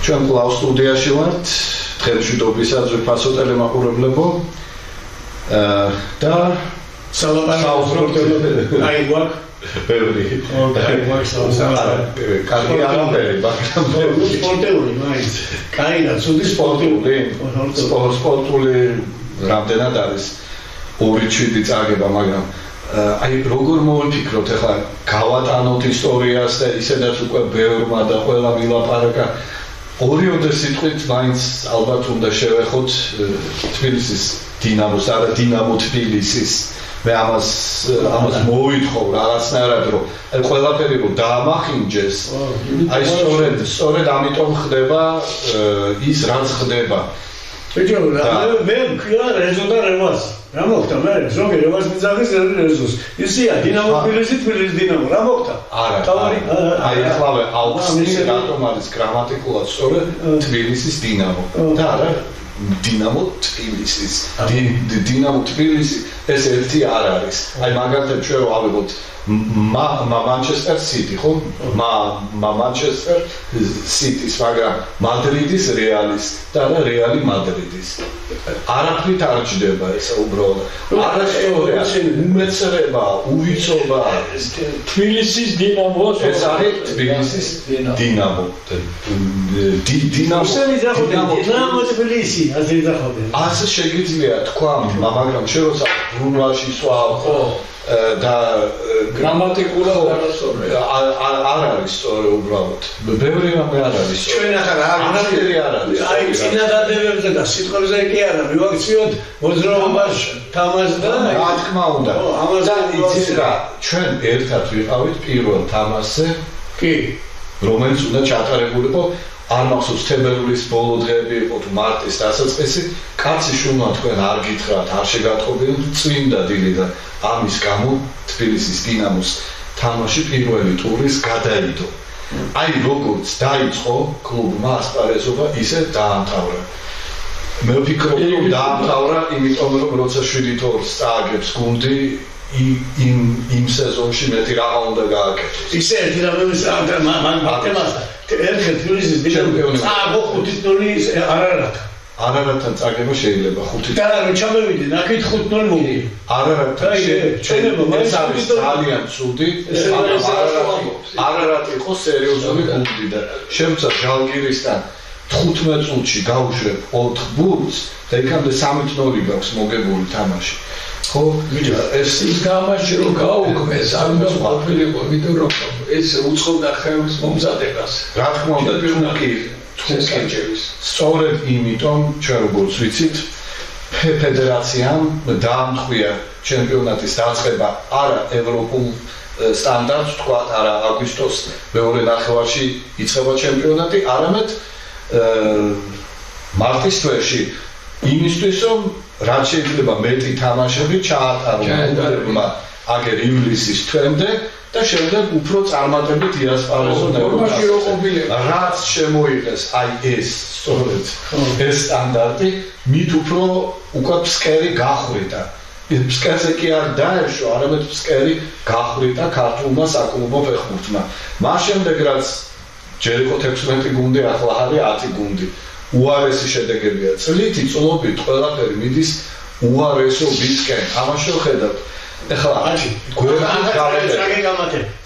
ჩვენ კლავ სტუდიაში ვართ, დღემშვიდობისას ვიფასო ტელემაყურებლებო და სალაპარაკობთ აი გვაქვს ბევრი კარგი არაფერი, მაგრამ სპორტული მაინც კაინა ცუდი სპორტული რამდენად არის 2-7 წაგება, მაგრამ აი როგორ მოვიფიქროთ ახლა გავატანოთ ისტორიას და ისედაც უკვე ბევრმა და ყველა ვილაპარაკა ორიოდე სიტყვით მაინც ალბათ უნდა შევეხოთ თბილისის დინამოს, არა დინამო თბილისის მე ამას მოვითხო რაღაცნაირად რომ აი ყველაფერი რომ დაამახინჯეს აი სწორედ ამიტომ ხდება ის რაც ხდება ბიჭო მე მქია რეზო და რევას რა მოხდა მე ზოგი რევას მიძახის რეზოს ისია დინამო თბილისი დინამო რა მოხდა არა აი ახლავე აუქსი რატომ არის გრამატიკულად სწორედ თბილისის დინამო და არა დინამო თბილისის დინამო თბილისი ეს ერთი არ არის აი მაგალითად ჩვენ რო ავიღოთ Manchester City ხო Manchester City-ს მაგრამ მადრიდის რეალის და რეალი მადრიდის არაფრით არ ჭდება ესა უბრალოდ არასწორია უმეცრება უვიცობა თბილისის დინამო ეს არის თბილისის დინამო დინამო თბილისი ასე შეგიძლია თქვა მაგრამ შევსა ბრუნვაში სვავ ხო და გრამატიკულად არასწორია არ არის სწორი უბრალოდ ბევრი რამე არ არის ჩვენ ახლა არაფერი არ არის აი წინადადებებზე და სიტყვებზე კი არა მივაქციოთ მოძრაობას თამაშს და რა თქმა უნდა ამაზე იცით რა ჩვენ ერთად ვიყავით პირველ თამაშზე კი რომელიც უნდა ჩატარებულიყო არ მახსოვს თებერვლის ბოლო დღეები იყო თუ მარტის დასაწყისი კაცი შუმა თქვენ არ გითხრათ არ შეგატყობინოთ წმინდა დილიდან ამის გამო თბილისის დინამოს თამაში პირველი ტურის გადაიდო აი როგორც დაიწყო კლუბმა ასპარეზობა ისე დაამთავრა მე ვფიქრობ რომ დაამთავრა იმიტომ რომ როცა 7-2 წააგებს გუნდი იმ სეზონში მეტი რა უნდა გააკეთოს ისე ერთი რამე მაგ ერთხელ თბილისის დინამო წააგო 5-0 არარატთან წაგება შეიძლება 5 და რა ჩამოვიდნენ აქეთ 5-0 მოვიდნენ არარატთან შეიძლება ეს არის ძალიან ცუდი არარატი იყო სერიოზული გუნდი და შემცა ჟალგირისთან 15 წუთში გავუშვებ 4 ბურთს და იქამდე 3-0 გაქვს მოგებული თამაში ხო ეს ის თამაში რომ გაუქმეს არ უნდა ყოფილიყო იმიტომ რომ ეს უცხობდა ხელს მომზადებას რა თქმა უნდა სწორედ იმიტომ ჩვენ როგორც ვიცით ფედერაციამ დაამტყვია ჩემპიონატის დაწყება არა ევროპულ სტანდარტს თქვა არა აგვისტოს მეორე ნახევარში იწყება ჩემპიონატი არამედ მარტის თვეში იმისთვის რომ რაც შეიძლება მეტი თამაშები ჩაატარონ აგერ ივლისის თვემდე და შემდეგ უფრო წარმატებით იასპარეზონ ევროპაში რაც შემოიღეს აი ეს სწორედ ეს სტანდარტი მით უფრო უკვე ფსკერი გახვიდა ფსკერზე კი არ დაეშვა არამედ ფსკერი გახვიდა ქართულმა საკლუბო ფეხბურთმა მას შემდეგ რაც ჯერ იყო 16 გუნდი ახლა არის 10 გუნდი უარესი შედეგებია წლითი წლობით ყველაფერი მიდის უარესობისკენ ამას შევხედავთ ეხლა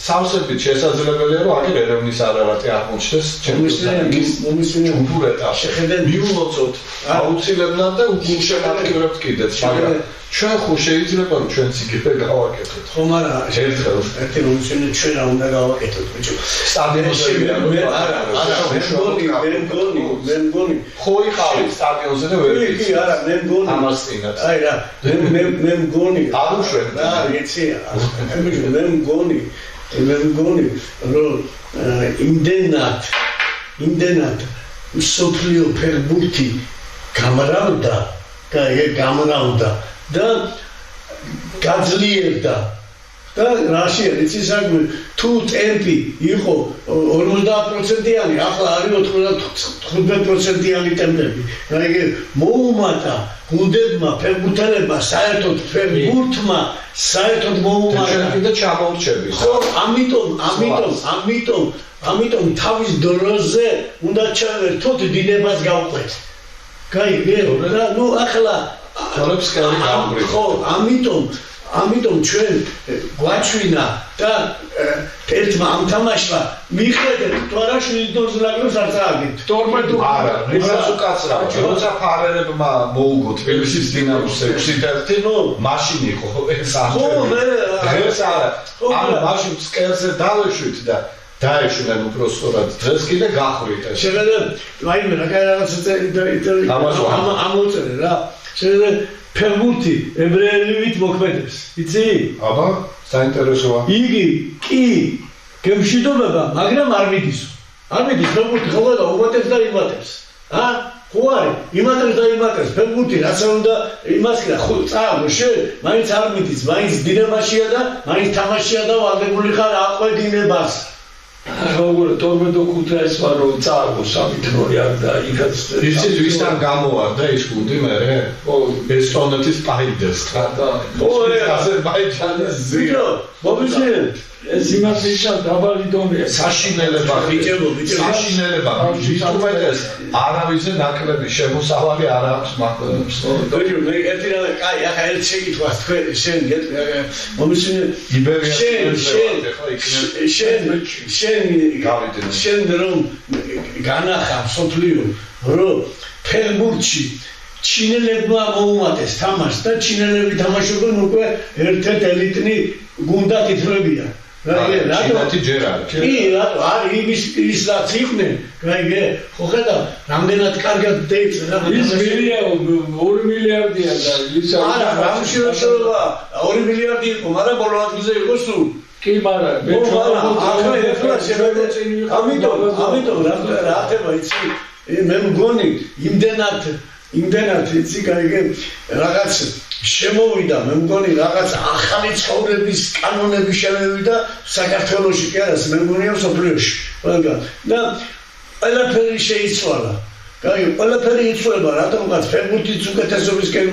სავსებით შესაძლებელია რომ აქ ერევნის არარატი აღმოჩნდეს ჩემპიონატის ჯგუფურ ეტაპში მიულოცოთ აუცილებლად და უგულშემატკივრებთ კიდეც მაგრამ ჩვენ ხო შეიძლება რომ ჩვენც იგივე გავაკეთოთ ხომ არა ერთხელ ერთი მომცემი ჩვენ რა უნდა გავაკეთოთ ბიჭო სტადიონზე მე არა მე მგონი ხო იყავით სტადიონზე და ვერ ვიცი კი არა მე მგონი ამას წინათ აი რა მე მგონი აღუშვებ რა იცი ბიჭო მე მგონი რომ იმდენად სოფლიო ფეხბურთი გამრავდა და გაძლიერდა და რაშია იცი საქმე თუ ტემპი იყო 50%-იანი ახლა არის 95%-იანი ტემპები რა იგი მოუმატა გუნდებმა ფეხბურთელებმა საერთოდ ფეხბურთმა საერთოდ მოუმატა და ჩამორჩები ხო ამიტომ თავის დროზე უნდა ჩავერთოთ დინებას გავყვეთ გაიგე რა ნუ ახლა თორებს კარი გავგრით ხო ამიტომ ჩვენ გვაჩვინა და ერთმა ამ თამაშმა მიხედეთ თუ არა შვიდ-2 ნაკრებს არ წააგეთ 12 არა ეს უკაცრავა როცა ფარერებმა მოუგო თბილისის დინამოს 6-1 მაშინ იყო ეს ხო მე დღეს არა ანუ მაშინ სკერზე დავეშვით და დაეშვნენ უბრალოდ დღეს კიდე გახვით ეს შეიძლება ვაიმე რა კაი რაღაცა ამოწერე რა შეიძლება ფეხბურთი ებრაელივით მოქმედებს იცი აბა საინტერესოა იგი კი გემშვიდობება მაგრამ არ მიდის ფეხბურთი ხო და უმატებს და იმატებს ხო არის იმატებს და იმატებს ფეხბურთი რაც უნდა იმას კი ხო წააგო შენ მაინც არ მიდის მაინც დინამაშია და მაინც თამაშია და ვაგებული ხარ აყვე დინებას როგორ 12 ეს ვარო წააგო 3-2 არ და იქაც იცით ვისთან გამოვარდა ის გუნდი მერე ესტონეთის პაიდესთან და აზერბაიჯანის ვიდეო მომიშენ ეს იმას ნიშნავს დაბალი დონეა საშინელება საშინელება ინსტრუმენტებს არავისზე ნაკლები შემოსავალი არ აქვს მაკლებს ბიჭო მე ერთი რა კაი ახლა ერთ შეკითხვას თქვენ შენ მომიშენ შენ რომ განახა სოფლიო რომ ფეხბურთში ჩინელებმა მოუმატეს თამაშს და ჩინელები თამაშობენ უკვე ერთ-ერთ ელიტნი გუნდად ითვლებიან რატო ჯერ არის კი რატო არის ის რაც იყვნენ გაიგე ხო ხედავ რამდენად კარგად დაიწყო ის 2 მილიარდია და ის არა რამშიოშობა 2 მილიარდი იყო მაგრამ ბოლო ადგილზე იყო სულ კი მაგრამ მე ამიტომ რა ხდება იცი მე მგონი იმდენად იცი გაიგე რაღაც შემოვიდა მე მგონი რაღაც ახალი ცხოვრების კანონები შემოვიდა საქართველოში კი არა მე მგონია სოფლიოში ყველგან და ყველაფერი შეიცვალა გაიგე ყველაფერი იცვალა რატომღაც ფეხბურთის უკეთესობისკენ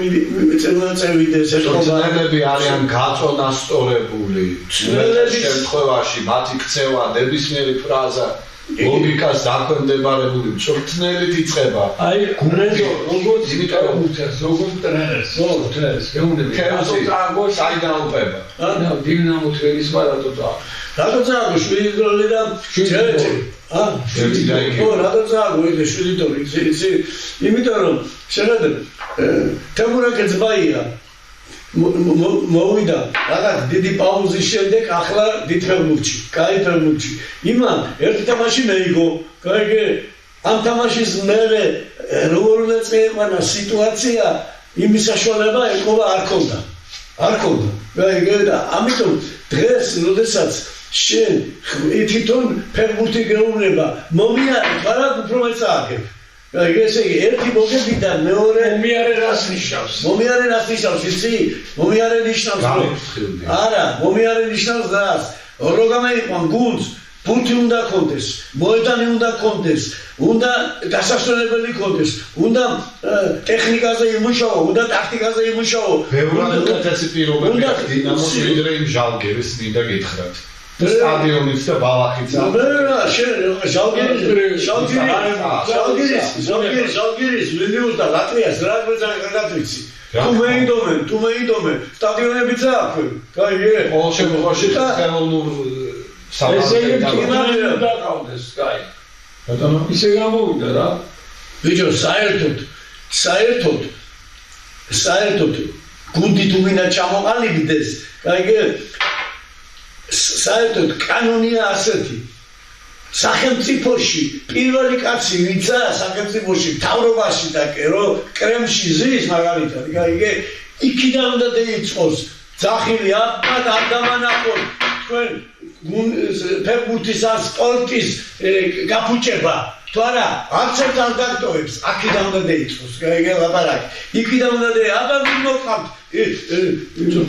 წევიდეს ცნელები არიან გაწონასწორებული ცნელების შემთხვევაში მათი ქცევა ნებისმიერი ფრაზა ლოგიკას დაქვემდებარებული მწვრთნელით იწყება აი გუნდო როგორც იმიტარებს როგორც ტრენერს გეუნდები რატო წააგო საიდან უყება დინამო თბილისის რატო რატო წააგო 7-2 და რატო წააგო ეს 7-2 იცი იმიტომ რომ შეხედე თემურაკე ძბაია მოვიდა რაღაც დიდი პაუზის შემდეგ ახლა დიდ ფეხბურთში, კაი ფეხბურთში. იმან ერთი თამაში მეიგო, გაიგე? ამ თამაშის მერე როგორ უნდა წეყვანა სიტუაცია, იმის საშუალება ეკოვა არ ქონდა. გაიგე და ამიტომ დღეს როდესაც შენ თვითონ ფეხბურთი გეუბნება, მომიარე ხარ უფრო მეცააგებ. ეს ერთი მოგებიდან მეორე მომიარე რას ნიშნავს? მომიარე რას ნიშნავს იცი? მომიარე ნიშნავს არა, მომიარე ნიშნავს რას? რო გამეიყვან გუნდს, ბურთი უნდა კონდეს, მოედანი უნდა კონდეს, უნდა დასასრულებელი კონდეს, უნდა ტექნიკაზე იმუშაო, უნდა ტაქტიკაზე იმუშაო. ბევრად უკეთესი პირობები აქვს დინამოს ვიდრე იმ ჟალგირის მინდა გითხრათ. სტადიონიც და ბალახიც არა შენ ჟალგირის ვილნიუს და ლატვიას რა გადაწყვიცი თუ მეიდომენ სტადიონებიც აქვს გაიგე ყოველ შემთხვევაში ხელოვნურ საბჭოთა დაყავდეს კაი ბატონო ისე გამოვიდა რა ბიჭო საერთოდ გუნდი თუ მინდა ჩამოყალიბდეს გაიგე საერთოდ კანონია ასეთი სახელმწიფოში პირველი კაცი ვიცა სახელმწიფოში მთავრობაში და რომ კრემლში ზის მაგალითად გაიგე იქიდან უნდა დაიწყოს ძახილი აბად არ გამანახოთ თქვენ ფეხბურთის ან სპორტის გაფუჭება თუ არა არც ერთ არ დაგტოვებს აქედან უნდა დაიწყოს გაიგე ლაპარაკი იქიდან უნდა აბა ვიმოყავთ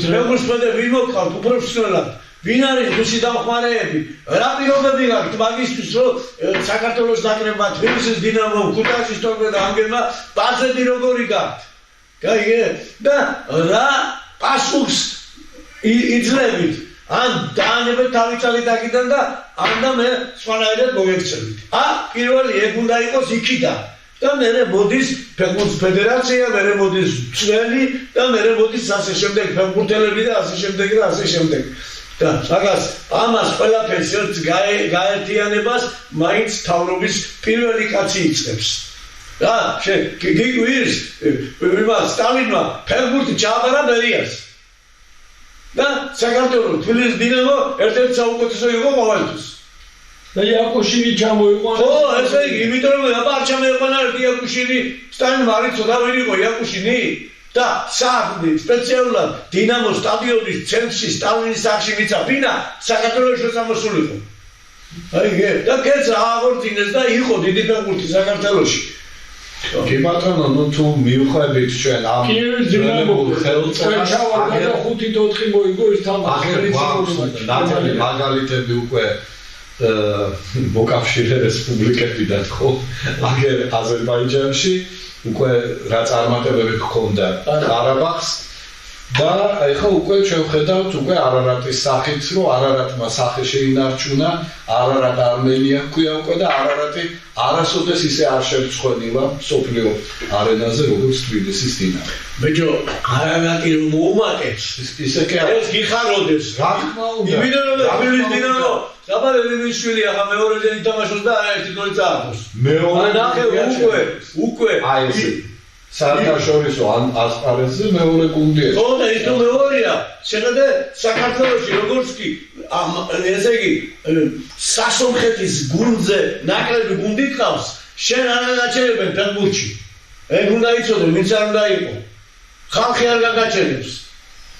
ფეხბურთს მე ვიმოყავთ უპროფესიონალად ვინ არის რუსი დამხმარეები? რა პირობები გაქვთ მაგისთვის, რომ საქართველოს ნაკრებმა თბილისის დინამო, ქუთაისის თორემ ამგერმა ბაზები როგორი გაქვთ? გაიგე? და რა პასუხს იძლევით? ან დაანებეთ თავისთავად აქედან და ანდა მე სხვანაირად მოგექცევით. პირველი ეგ უნდა იყოს იქიდან. და მერე მოდის ფეხბურთის ფედერაცია, მერე მოდის წველი და მერე მოდის ასე შემდეგ ფეხბურთელები და ასე შემდეგ და ასე შემდეგ. და მაგას ამას ყველაფერს ერთ გაერთიანებას მაინც თავრობის პირველი კაცი იწყებს. რა, გიგვირს იმას სტალინმა ფეხბურთი ჩააბარა ბერიას. და საქართველოს თბილისის დინამო ერთ-ერთი საუკეთესო იყო ყოველთვის. და იაკუშინი ჩამოიყვანა. ხო, ესე იგი, იმიტომ რომ არ ჩამოიყვანა იაკუშინი, სტალინმა არ იცოდა ვინ იყო იაკუშინი და საერთოდ სპეციალურად დინამო სტადიონის ცენტრში სტალინის სახში მიცა ბინა საქართველოს სამოსულიყო. აიგე, და კეც აღორძინეს და იყო დიდი ფეხბურთი საქართველოში. კი ბატონო, ნუ თუ მივხვდებით ჩვენ ამ დინამო ხელწებას და 5-4 მოიგო ის თამაში. მაგალითები უკვე მოკავშირე რესპუბლიკებიდან ხო? აგერ აზერბაიჯანში უკვე რა წარმატებები ჰქონდა ყარაბაღს და ეხლა უკვე ჩვენ ვხედავთ უკვე არარატის სახით, რომ არარატმა სახე შეინარჩუნა, არარატ არმენია ჰქვია უკვე და არარატი არასოდეს ისე არ შემცხვენილა მსოფლიო არენაზე, როგორც თბილისის დინამო. ბიჭო, არარატი რომ მოუმატებს, ისე კი არა. ეს გიხაროდეს. რა თქმა უნდა. იმიტომ რომ თბილისის დინამო საბალელიშვილი ახლა მეორეზე ითამაშოს და ერთი გოლი წააგოს. მეორე უკვე აი ესე საერთაშორისო ასპარეზზე მეორე გუნდია. ხო და ის მეორეა. შეხედე საქართველოში როგორც კი ესე იგი სასომხეთის გუნდზე ნაკლები გუნდი ყავს, შენ არ გაგაჩერებენ ფეხბურთში. ეგ უნდა იცოდე, ვინც არ უნდა იყო. ხალხი არ გაგაჩერებს.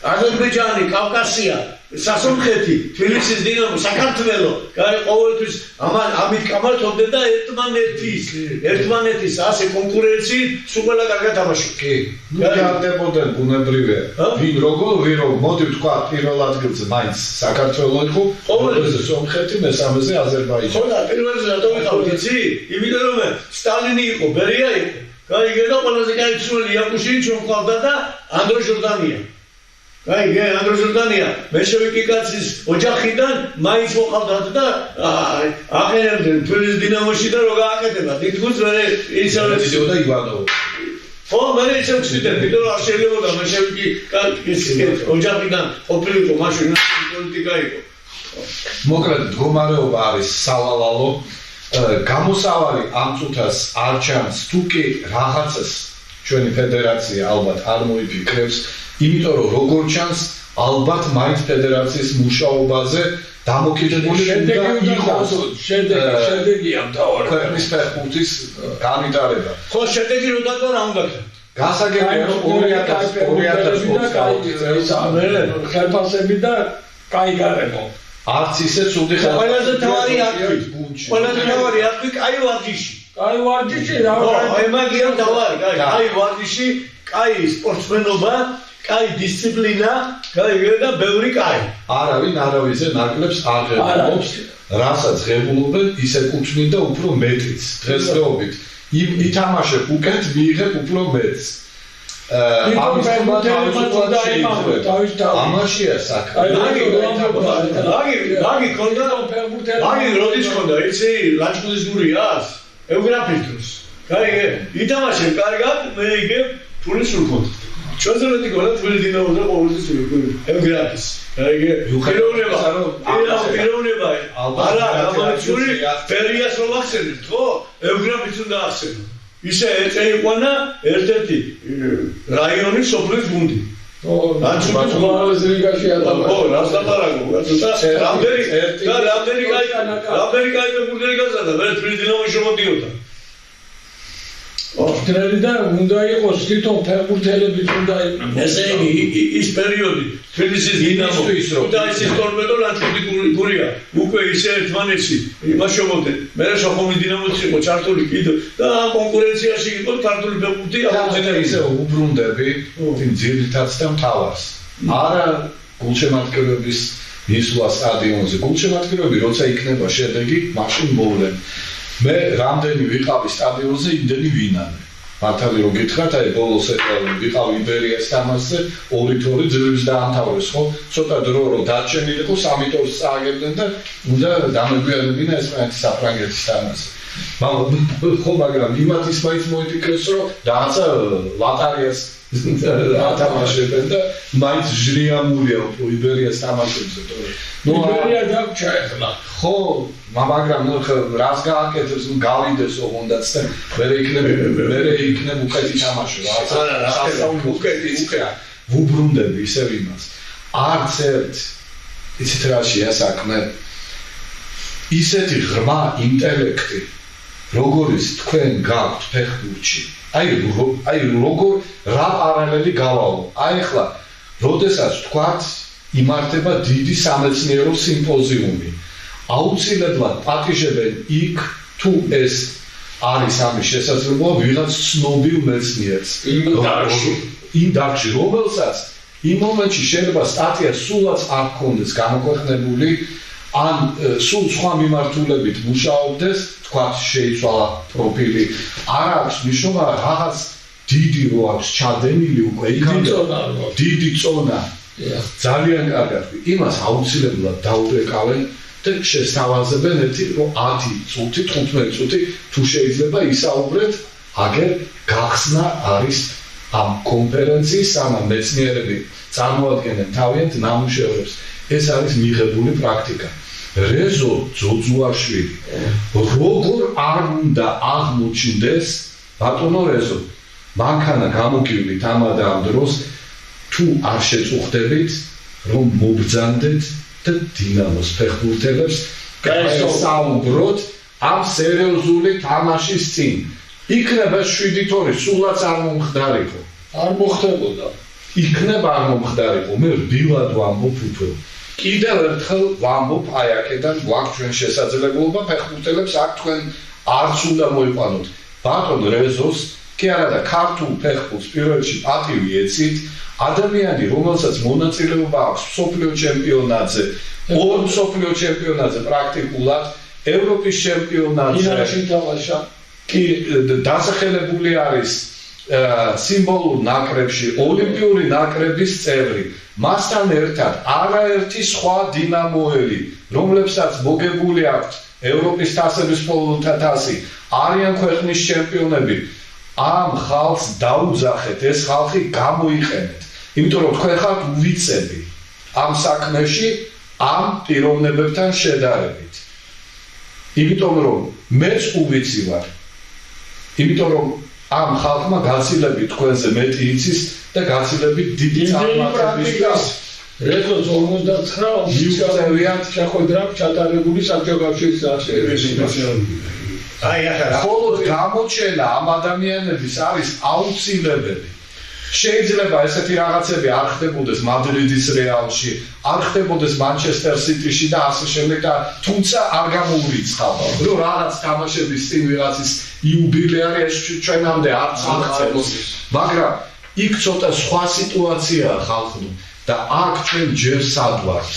აზერბაიჯანი, კავკასია, სასომხეთი, თბილისის დინამო, საქართველო, ყოველთვის ამით კამათობდნენ და ერთმანეთის ასე კონკურენციით სულ ყველა კარგად თამაშობდნენ. კი, გაგდებოდნენ ბუნებრივია. ვინ როგორ მოდი ვთქვა პირველ ადგილზე მაინც საქართველო იყო, ყოველზე სომხეთი, მესამეზე აზერბაიჯანი. ხო და პირველზე რატომ ვიყავით, იცი? იმიტომ რომ სტალინი იყო, ბერია იყო. გაიგე და ყველაზე კაი ცველი იაკუშინი ჩვენ ყავდა და ანდრო ჟორდანია. გაიგე, ანდრო ჟორდანია მეშევიკი კაცის ოჯახიდან მაინც მოყავდათ და აყენებდნენ თბილისის დინამოში და რო გააკეთება. თითქოს მე ისევ ძიოდა ივანოვი. ხო, მე ისევ ვწვიდებ, იმიტომ რომ არ შეიძლებოდა მეშევიკი კაცის ოჯახიდან ყოფილიყო მაშინ პოლიტიკა იყო. მოკლედ, მდგომარეობა არის სავალალო. გამოსავალი ამ წუთას არ ჩანს, თუ კი რაღაცას ჩვენი ფედერაცია ალბათ არ მოიფიქრებს, იმიტომ რომ როგორ ჩანს, ალბათ მაინც ფედერაციის მუშაობაზე დამოკიდებული უნდა იყოს შედეგია მთავარი ქვეყნის ფეხბურთის განვითარება. ხო, შედეგი რო დატოვა რა უნდა ქნა? გასაგებია რომ 2020 წელს ხელფასები და კაი გარემო. არც ისე ცუდი ხელფასები. ყველაზე თავარი აკвит. ყველაზე თავარი აკвит კაი ვარჯიში. კაი ვარჯიში რა აი მაგია თავარი, კაი ვარჯიში, კაი სპორტსმენობა, კაი დისციპლინა, გაიგე და ბევრი კაი. არავინზე ნაკლებს არ ღებულობს, რასაც ღებულობენ, ისე კუთვნით და უფრო მეტიც. დღესდღეობით ითამაშებ უკეთ, მიიღებ უფრო მეტს. ამაშია საქმე. ლაგი ქონდა, ლაგი როდის ქონდა, იცი, ლაჭყულის გურიას, ევგრაფის დროს. გაიგე, ითამაშებ კარგად, მე იგებ ფულის სულ ქონდა. ჩვენზე მეტი გოლა თბილისის დინამოზე ყოველთვის ევგრაფის. გაიგე, პიროვნება. არა, გამარჯვებული ბერიას რომ ახსენებთ, ხო? ევგრაფიც უნდა ახსენო. ისე ეწეიყვანა ერთ-ერთი რაიონის სოფლის გუნდი. ყველაზე ლიგაში ატარებდა. ხო, რას დაპარაკო, გაწუთა. რამდენი კაი ფეხბურთელი გაზარდა, მე თბილისის დინამოში მომდიოდა. ტრენერი და უნდა იყოს თვითონ ფეხბურთელებიც უნდა იყვნენ. ესე იგი ის პერიოდი თბილისის დინამო და ისის ტორპედო ლანჩხუთი გურია უკვე ისე ერთმანეთში იმაშობდნენ. მე შოხომის დინამოც იყო ჩართული კიდე და ამ კონკურენციაში იყო ქართული ფეხბურთი აღორძინა ისე უბრუნდები ძირითადს და მთავარს. არა გულშემატკივრების მისვლა სტადიონზე გულშემატკივრები, როცა იქნება შედეგი, მაშინ მოვლენ. მე რამდენი ვიყავი სტადიონზე, იმდენი ვინანე. მართალი რომ გითხრათ, აი ბოლოს ვიყავი იბერიას თამაშზე, 2-2 ძირს დაამთავრეს, ხო? ცოტა დრო რომ დარჩენილიყო, 3 ტორს წააგებდნენ და უნდა დამეგვიანებინა ესპანეთის საფრანგეთის თამაში. ხო, მაგრამ იმათის მაინც მოიტიკეს, რომ რაღაცა ლატარიას ათამაშებენ და მაინც ჟრიამულია იბერიას თამაშებზე, თორე იბერია დაგჭა ახლა. ხო, მაგრამ რას გააკეთებს, გავიდეს ოღონდაც და მერე იქნებ უკეთი თამაში, რაღაცა უკეთი ვუბრუნდები ისევ იმას. არც ერთ იცით რა შეასაქმე ისეთი ღრმა ინტელექტი, როგორიც თქვენ გაქვთ ფეხბურთში. აი როგორ რა პარალელი გავალო. აი ახლა, როდესაც თქვათ იმართება დიდი სამეცნიერო სიმპოზიუმი. აუცილებლად პატიჟებენ იქ თუ ეს არის ამის შესაძლებლობა ვიღაც ცნობილ მეცნიერს. იმ დარგში, რომელსაც იმ მომენტში შეიძლება სტატია სულაც არ ქონდეს გამოქვეყნებული, ან სულ სხვა მიმართულებით მუშაობდეს, თქვათ შეიცვალა პროფილი. არ აქვს მნიშვნელობა რაღაც დიდი რო აქვს ჩადენილი უკვე დიდი წონა. ძალიან კარგად. იმას აუცილებლად დაურეკავენ და შესთავაზებენ ერთი რომ 10 წუთი, 15 წუთი თუ შეიძლება ისაუბრეთ, აგერ გახსნა არის ამ კონფერენციის სანამ მეცნიერები წარმოადგენენ თავიანთ ნამუშევრებს. ეს არის მიღებული პრაქტიკა. რეზო ძოძუაშვილი როგორ არ უნდა აღმოჩნდეს ბატონო რეზო მანქანა გამოგივლით ამ დროს თუ არ შეწუხდებით რომ მობრძანდეთ და დინამოს ფეხბურთელებს გაესაუბროთ ამ სერიოზული თამაშის წინ იქნება 7-2 სულაც არ მომხდარიყო არ მოხდებოდა იქნება არ მომხდარიყო მე რბილად ვამბობ უფრო კიდევ ერთხელ ვამბობ აი აქედან გვაქვს ჩვენ შესაძლებლობა ფეხბურთელებს აქ თქვენ არც უნდა მოიყვანოთ ბატონ რეზოს კი არა და ქართულ ფეხბურთს პირველში პატივი ეცით ადამიანი რომელსაც მონაწილეობა აქვს მსოფლიო ჩემპიონატზე ორ მსოფლიო ჩემპიონატზე პრაქტიკულად ევროპის ჩემპიონატზე ინაში თამაშა კი დასახელებული არის სიმბოლურ ნაკრებში ოლიმპიური ნაკრების წევრი მასთან ერთად არაერთი სხვა დინამოელი რომლებსაც მოგებული აქვთ ევროპის თასების პოლონთა თასი არიან ქვეყნის ჩემპიონები ამ ხალხს დაუძახეთ ეს ხალხი გამოიყენეთ იმიტომ რომ თქვენ ხართ უვიცები ამ საქმეში ამ პიროვნებებთან შედარებით იმიტომ რომ მეც უვიცი ვარ იმიტომ რომ ამ ხალხმა გაცილებით თქვენზე მეტი იცის და გაცილებით დიდი წარმატებისთვის რეზოს 59 მივწევიათ შეხვედრა ჩატარებული საბჭოთა კავშირის წარსულში აი ახლა მხოლოდ გამოჩენა ამ ადამიანების არის აუცილებელი შეიძლება ესეთი რაღაცები არ ხდებოდეს მადრიდის რეალში არ ხდებოდეს მანჩესტერ სიტიში და ასე შემდეგ და თუმცა არ გამოურიცხავ რომ რაღაც თამაშების წინ ვიღაცის იუბილეარი ეს ჩვენამდე არც აღწევს მაგრამ იქ ცოტა სხვა სიტუაციაა ხალხო და აქ ჩვენ ჯერ სად ვართ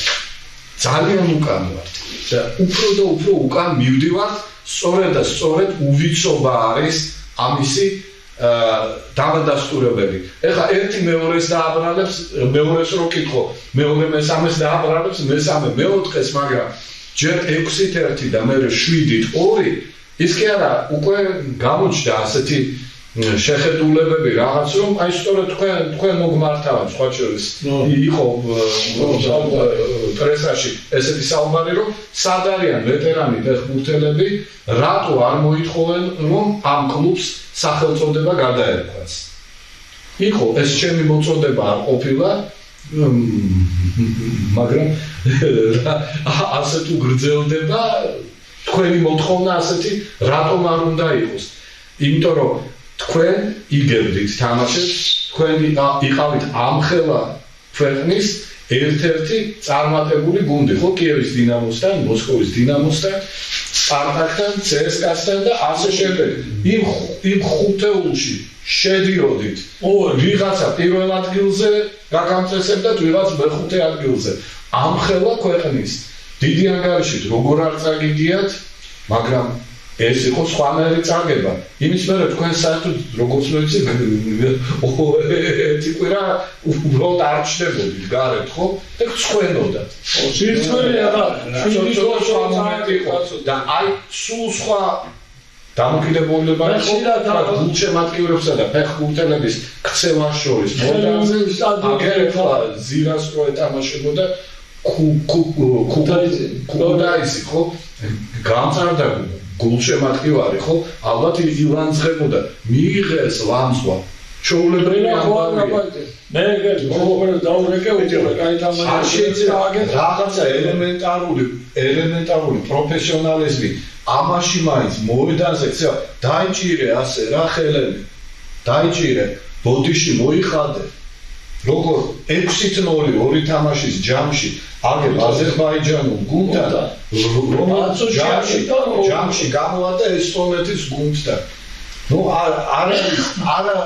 ძალიან უკან ვართ და უფრო უკან მივდივართ სწორედ და სწორედ უვიცობა არის ამისი დავადასტურებელი. ეხლა ერთი მეორეს დააბრალებს, მეორეს რო კითხო, მეორე მესამეს დააბრალებს, მესამე მეოთხეს, მაგრამ ჯერ 6-ით 1 და მერე 7-ით 2 ის კი არა, უკვე გამოჩნდა ასეთი შეხედულებები რაღაც რომ აი სწორედ თქვენ მოგმართავთ სხვა შორის იყო პრესაში ესეთი საუბარი რომ სად არიან ვეტერანი ფეხბურთელები რატო არ მოითხოვენ რომ ამ კლუბს სახელწოდება გადაერქვას იყო ეს ჩემი მოწოდება არ ყოფილა მაგრამ ასე თუ გრძელდება თქვენი მოთხოვნა ასეთი რატომ არ უნდა იყოს იმიტომ რომ თქვენ იგებდით თამაშებს, თქვენ იყავით ამხელა ქვეყნის ერთ-ერთი წარმატებული გუნდი, ხო, კიევის დინამოსთან, მოსკოვის დინამოსთან, სპარტაკთან, CSKA-სთან და ასე შემდეგ. იმ ხუთეულში შედიოდით. ვიღაცა პირველ ადგილზე გაგამწესებდათ, ვიღაც მეხუთე ადგილზე. ამ ხელა ქვეყნის დიდი ანგარიშით როგორ არ წაგიდიათ, მაგრამ ეს იყო სხვანაირი წაგება. იმის მერე თქვენ საერთოდ როგორც ვიცი, ერთი კვირა უბრალოდ არ ჩნდებოდით გარეთ, ხო? და გცხვენოდათ. სირცხვენი არა, და აი სულ სხვა დამოკიდებულება იყო გულშემატკივრებსა და ფეხბურთელების ქცევას შორის მოდანზე აგერეფა ზირას რო ეთამაშებოდა ქუთაისი ხო გამწარდა გულშემატკივარი ხო ალბათ ილანძღებოდა მიიღეს ლანძღვა ჩაულებრივი ამბავია მე როგორ დაურეკე უჭირე კაი თამაში რაღაცა ელემენტარული პროფესიონალიზმი ამაში მაინც მოედანზე ხსა დაიჭირე ასე რა ხელები დაიჭირე ბოდიში მოიხადე როგორ 6-0 ორი თამაშის ჯამში აგებ აზერბაიჯანულ გუნდთან რომელიც ჯამში გამოადა ესტონეთის გუნდთან ნუ არა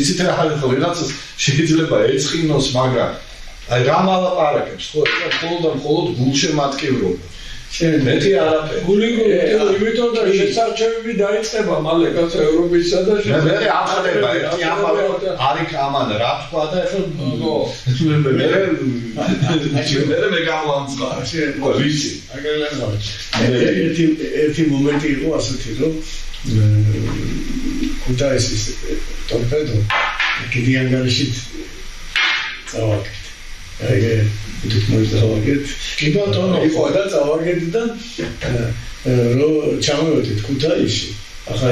იცით რა ხალხო ვიღაცას შეიძლება ეწყინოს მაგრამ აი რა მალაპარაკებს ხო მხოლოდ გულშემატკივრობა მეტი არაფერი. იმიტომ და შესარჩევები დაიწყება მალე კაცო ევროპისა და მე ახალება ერთი ამბავი არიქ ამან რა თქვა და ეხლა მე გამოვამწყა. ხო ვიცი. ერთი მომენტი იყო ასეთი რომ ქუთაისის ტორპედო კიდე ანგარიშით წავაგეთ. აი თუ მოიწავაგეთ კი ბატონო იყო და წავაგეთ და რო ჩამოვედით ქუთაისში ახლა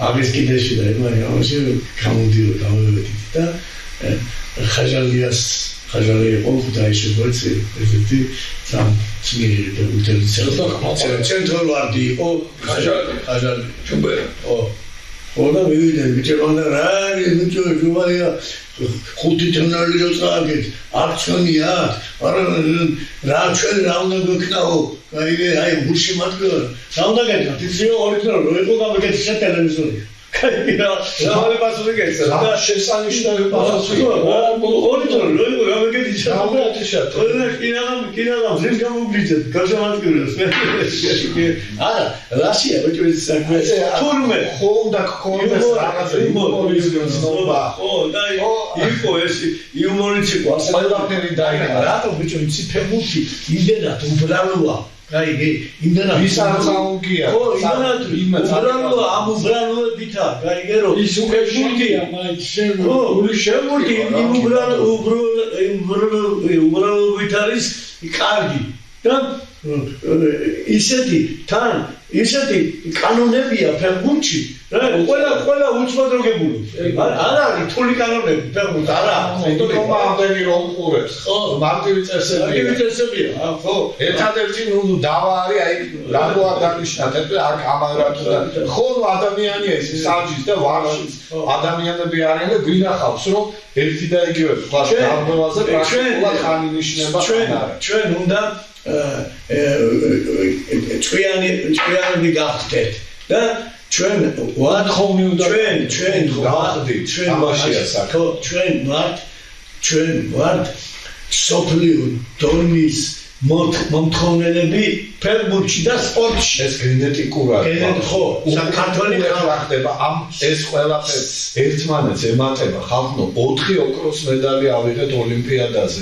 აგეს კიდეში და იმაში გამოდიოდით და ხაჟალი იყო ქუთაისში ვეცი ესეთი სამ სმირი და უთელცელო ცენტრალურდი იყო ხაჟალი ჩუბერა ოღონდ მივიდე ბიჭებანა რა არის ჯუვალია ხუთი თემნალი რო წააგეთ აქციონია არა რა ჩვენ რა უნდა გვქნაო აი გულშემატკივარი რა უნდა გეკეთოთ ისე ორი თვე რო იყო გამეკეთე ტელევიზორი კაი რა პასუხი გეცა და შესანიშნავი პასუხი ორი თვე რო იყო გამეკეთე კინაღამ ზის გამოგიჭეთ გულშემატკივრებს არა რასია ბიჭო საქმე თურმე ხონდა ქონდეს რაღაცა იმორიზმის ნობა ხო და იყო ეს იუმორიც იყო ასე ყველაფერი დაიგა რატო ბიჭო იცი ფეხბურთი იმდენად უბრალოა კაი იმდენად ვის არ წაუგია ხო იმდენად უბრალოა ამ უბრალოებითა კაი გერო ის ფეხბურთია მაინც შემურდი უბრალოებით არის კარგი და ისეთი კანონებია ფეხბურთში ყველა უცბად როგებულობს არ არის თული კანონები ფეხბურთს არა იმიტომ ამდენი რომ ყურებს ხო მარტივი წესებია ხო ერთადერთი ნუ დავა არის აი რატო აღნიშნათ აქ ამარა თუ და ხო ადამიანია ეს საჯის და ვარშის ადამიანები არიან და გვინახავს რომ ერთი და იგივე სხვა დაბლაზე პრაქტიკულად ხანიშნება ჩვენ უნდა ჭვიანი გახდეთ და ჩვენ ვართ ჩვენ ვართ სოფლიო დონის მომთხოვნელები ფეხბურთში და სპორტში ეს გენეტიკურად ხო საქართველოს ხდება ამ ეს ყველაფერი ერთმანეთს ემატება ხალხო 4 ოქროს მედალი ავიღეთ ოლიმპიადაზე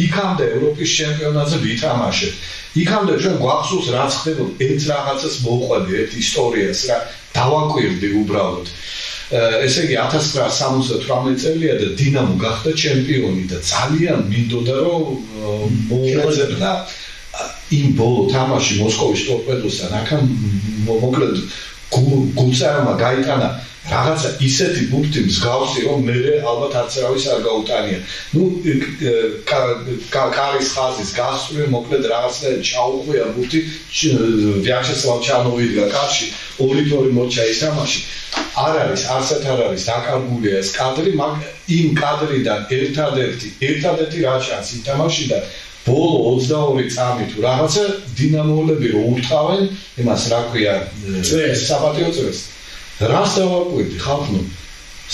იქამდე ევროპის ჩემპიონატზე ვითამაშეთ იქამდე ჩვენ გვახსოვს რაც ხდებოდა ერთ რაღაცას მოყვები ერთ ისტორიას რა დავაკვირდი უბრალოდ ესე იგი 1978 წელია და დინამო გახდა ჩემპიონი და ძალიან მინდოდა რომ მოეძებნა იმ ბოლო თამაში მოსკოვის ტორპედოსთან აქა მოკლედ გულწარმა გაიტანა რაღაცა ისეთი ბურთი მსგავსი რომ მე ალბათ არც რავის არ გაუტანია ნუ კარის ხაზის გასწვრივ მოკლედ რაღაცა ჩაუხვია ბურთი ვიაჩესლავ ჩანოვიდგა კარში 2-2 მოჩა ის თამაში არ არის არსად არ არის დაკარგულია ეს კადრი იმ კადრიდან ერთადერთი რა ჩანს იმ თამაშიდან ბოლო 22 წამი თუ რაღაცა დინამოელები რო ურტყავენ იმას რა ქვია საპატიო წრეს რას დავაკვირდი ხალხო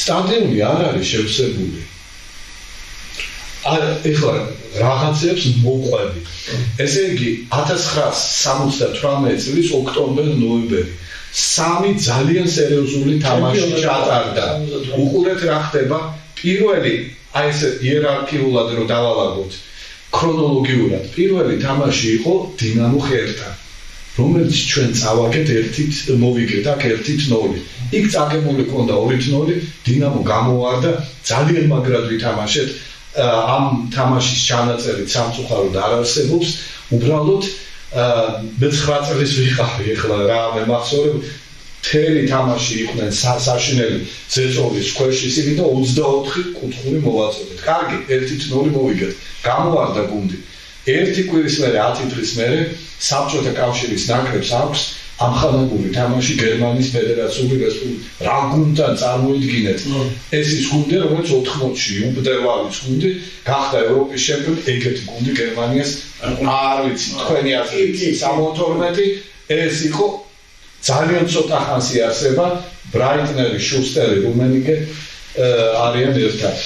სტადიონი არ არის შევსებული ეხლა რაღაცებს მოყვები. ესე იგი 1978 წლის ოქტომბერ-ნოემბერი 3 ძალიან სერიოზული თამაში ჩატარდა. უყურეთ რა ხდება. პირველი, აი ეს იერარქიულად რო დავალაგოთ, ქრონოლოგიურად. პირველი თამაში იყო დინამო ხერთა, რომელიც ჩვენ წავაგეთ 1-ით, მოვიგეთ აქ 1-0. იქ წაგებული ქონდა 2-0, დინამო გამოვარდა, ძალიან მაგრად ვითამაშეთ. ამ თამაშის ჩანაწერით სამწუხაროდ არ არსებობს. უბრალოდ მე 9 წლის ვიყავი ახლა რა მე მახსოვრებ მთელი თამაში იყვნენ საშინელი ზეწოლის ქვეშ ისინი და 24 კუთხური მოვაწოდეთ. კარგი, 1-0 მოვიგეთ. გამოვარდა გუნდი. ერთი კვირის მერე 10 დღის მერე საბჭოთა კავშირის ნაკრებს აქვს ამხანაგური თამაში გერმანიის ფედერაციული რესპუბლიკა. რა გუნდთან წარმოიდგინეთ? ეს ის გუნდი, რომელიც 80-ში უბდევალის გუნდი გახდა ევროპის ჩემპიონი, ეგეთი გუნდი გერმანიას არ ვიცი, თქვენი აზრით 62 ეს იყო ძალიან ცოტა ხანს იარსება, ბრაიტნერი, შუსტერი, რუმენიკე არიან ერთად.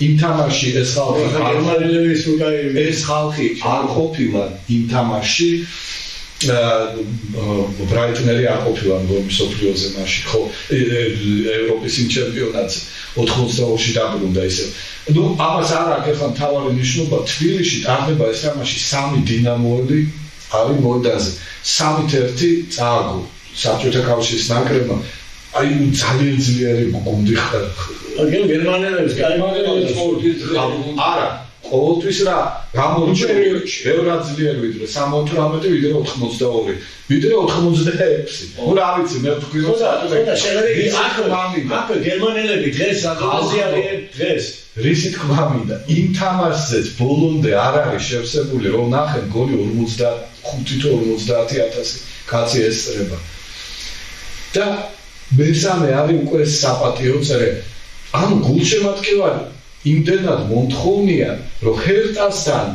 იმ თამაში ეს ხალხი არ ყოფილან იმ თამაში ბრაიტნერი არ ყოფილან მსოფლიოზე მაშინ ხო ევროპის ჩემპიონატზე 80-ში დაბრუნდა ისე. ნუ ამას არ აქვს ახლა მთავარი ნიშნობა თბილისში ტარდება ეს თამაში 3 დინამოები არის მოედანზე 3-1 წააგო საბჭოთა კავშირის ნაკრებმა აი ძალიან ძლიერი გუნდი ხარ. გერმანელებს კაიმანელებს არა ყოველთვის რა გამოჩვენე ბევრად ძლიერი ვიდრე 78 ვიდრე 82 ვიდრე 86 ნუ რა ვიცი მე ვთქვი რომ ხოდა შეხედე აქ გერმანელები დღეს აზიაზე არიან დღეს რისი თქმა მინდა იმ თამაშზეც ბოლომდე არ არის შევსებული რომ ნახეთ გოლი 55-50,000 კაცი ესწრება და მესამე არის უკვე საპატიო წერე ანუ გულშემატკივარი იმდენად მომთხოვნია რომ ჰერტასთან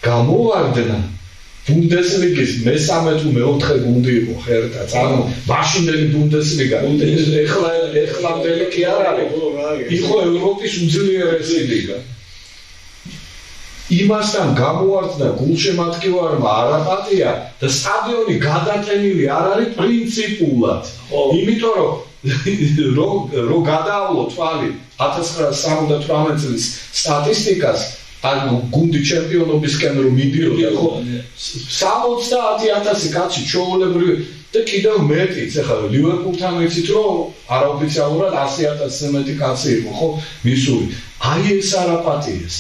გამოვარდნა ბუნდესლიგის მესამე თუ მეოთხე გუნდი იყო ჰერტა წარმო მაშინდელი ბუნდესლიგა ეხლამდელი კი არ არის იყო ევროპის უძლიერესი ლიგა იმასთან გამოვარდნა გულშემატკივარმა არაპატია და სტადიონი გადატენილი არ არის პრინციპულად იმიტომ რომ გადაავლო თვალი 1978 წლის სტატისტიკას ან გუნდი ჩემპიონობისკენ რომ მიდიოდა ხო 70,000 კაცი ჩაოლებრივი და კიდევ მეტიც ახლა ლივერპულთან ვიცით რომ არაოფიციალურად 100,000-ზე მეტი კაცი იყო ხო მისული აი ეს არაპატიეს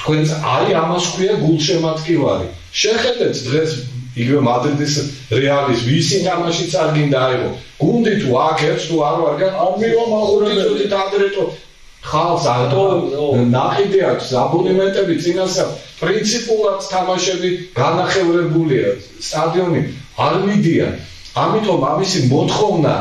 თქვენს აი ამას ქვია გულშემატკივარი შეხედეთ დღეს იგივე მადრიდის რეალის ვისი თამაშიც არ გინდა აიღო გუნდი თუ აქებს თუ არ ვარ არ მივამაყურებელი დაადრეტო ხალხს ატო ნახიდე აქვს აბონემენტები წინასა პრინციპულად თამაშები განახევრებულია სტადიონი არ მიდია ამიტომ ამისი მოთხოვნა